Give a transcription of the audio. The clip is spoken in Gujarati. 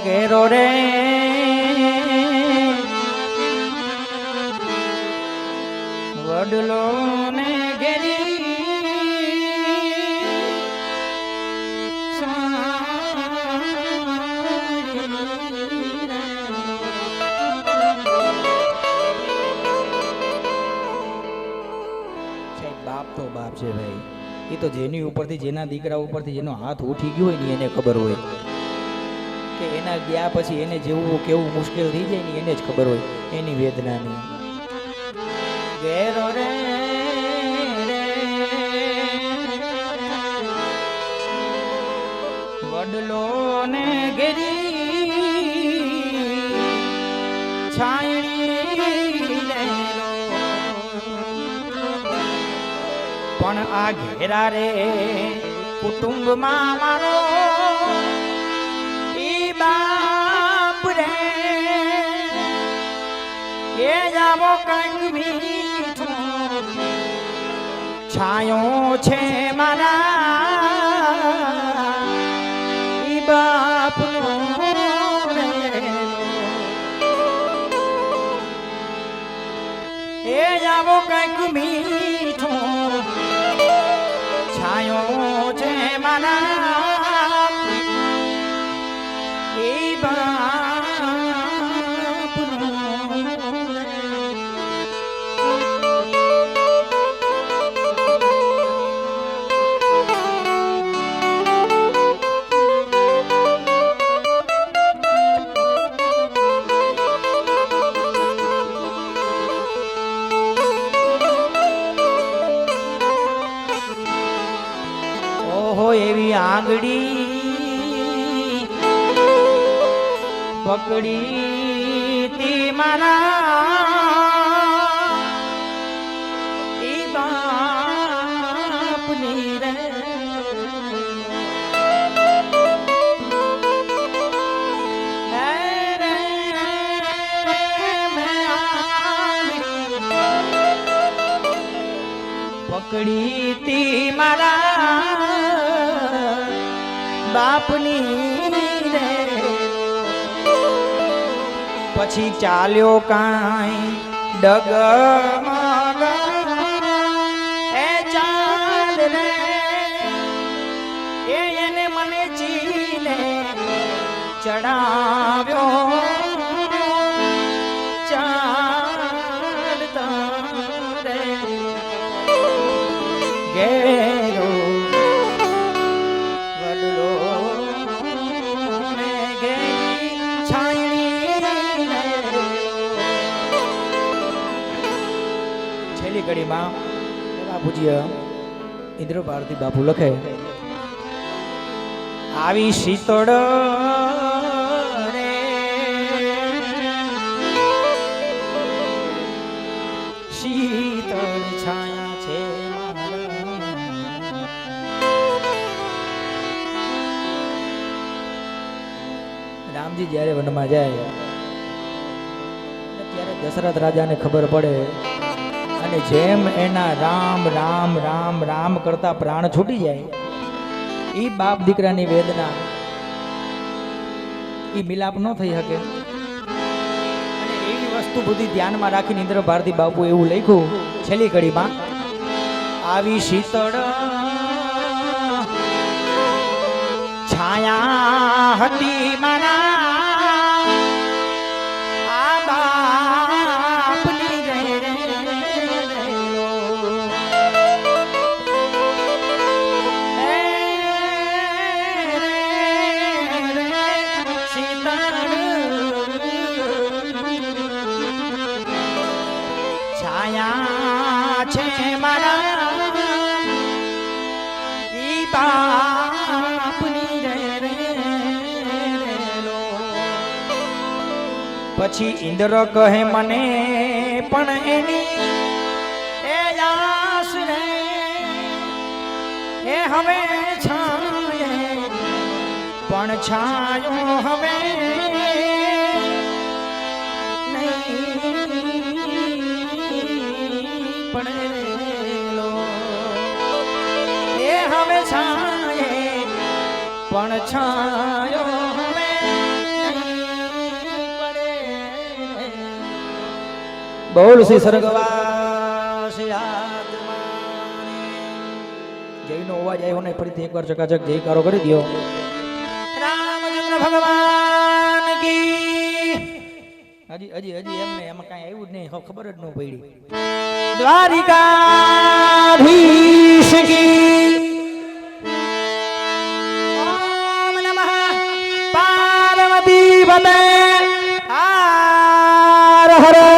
ઘેરો રે વડલો ને ઘેરી બાપ તો બાપ છે ભાઈ, એ તો જેની ઉપરથી જેના દીકરા ઉપરથી જેનો હાથ ઉઠી ગયો હોય ને એને ખબર હોય કે એના ગયા પછી એને જેવું કેવું મુશ્કેલ થઈ જાય ને એને જ ખબર હોય એની વેદનાની. ઘેરો રે વડલો ને ઘેરી છાયણી પણ આ ઘેરા રે કુટુંબમાં મારો ઈ બાપ રે એ જાવો કંઈક મીઠો છાયો છે મારા ઈ બાપનો રે એ જાવો કંઈક મીઠો છાયો છે મારા એ બાપનો. એવી આંગળી પકડી તી મારા ઈ બાપની રે પકડી તી મારા બાપની રે પછી ચાલ્યો કાંઈ ડગમગ એ ચાલ રે એને મને ચીલે ચડાવ્યો ચાલતા રે ઘેરો કડીમાં એવા પૂજ્ય ઇન્દ્ર ભારતી બાપુ લખે આવી શીતળ રે શીતળ છાયા છે રામજી જ્યારે વનમાં જાય ત્યારે દશરથ રાજાને ખબર પડે અને જેમ એના રામ રામ રામ રામ કરતા પ્રાણ છૂટી જાય એ બાપ દીકરાની વેદના એ મિલાપ ન થઈ શકે. અને એવી વસ્તુ બધી ધ્યાનમાં રાખીને ઇન્દ્ર ભારતી બાપુ એવું લખ્યું છેલ્લી કડીમાં આવી શીતળ છાયા હતી મારા છે મારા ઈ બાપની રે પછી ઇન્દ્ર કહે મને પણ એની એ આસ રે એ હવે છાયે પણ છાયો હવે પડેલો એ હવે છાયે પણ છાયો હવે બોલ શ્રી સ્વર્ગવાસી આત્મા જયનો અવાજ આવ્યો ને ફરીથી એકવાર ચકાચક જયકારો કરી દો રામચંદ્ર ભગવાન કી હજી હજી હજી એમને એમાં કાંઈ આવ્યું જ નહીં ખબર જ ન પડી દ્વારિકાધીશ કી ઓમ નમઃ પાર્વતી પતે હર હર